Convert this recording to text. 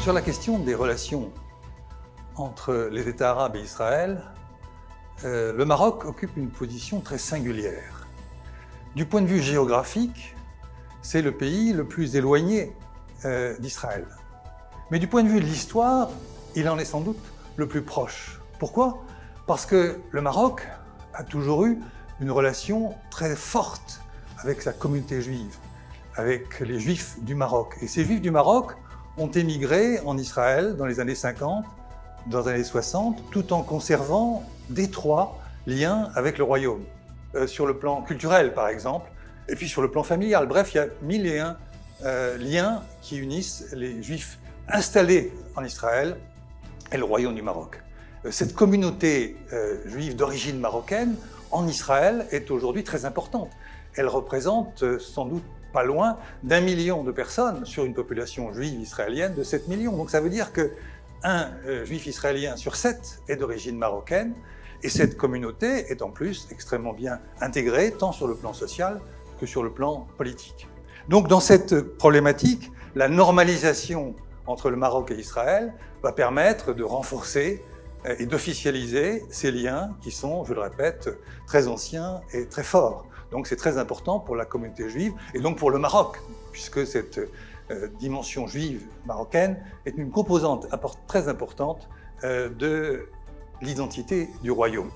Sur la question des relations entre les États arabes et Israël, le Maroc occupe une position très singulière. Du point de vue géographique, c'est le pays le plus éloigné d'Israël. Mais du point de vue de l'histoire, il en est sans doute le plus proche. Pourquoi? Parce que le Maroc a toujours eu une relation très forte avec la communauté juive, avec les Juifs du Maroc. Et ces Juifs du Maroc ont émigré en Israël dans les années 50, dans les années 60, tout en conservant d'étroits liens avec le royaume, sur le plan culturel par exemple, et puis sur le plan familial. Bref, il y a 1001 liens qui unissent les Juifs installés en Israël et le royaume du Maroc. Cette communauté juive d'origine marocaine en Israël est aujourd'hui très importante. Elle représente sans doute pas loin d'1 million de personnes sur une population juive israélienne de 7 millions. Donc ça veut dire qu'un juif israélien sur 7 est d'origine marocaine, et cette communauté est en plus extrêmement bien intégrée, tant sur le plan social que sur le plan politique. Donc dans cette problématique, la normalisation entre le Maroc et Israël va permettre de renforcer et d'officialiser ces liens qui sont, je le répète, très anciens et très forts. Donc c'est très important pour la communauté juive et donc pour le Maroc, puisque cette dimension juive marocaine est une composante très importante de l'identité du royaume.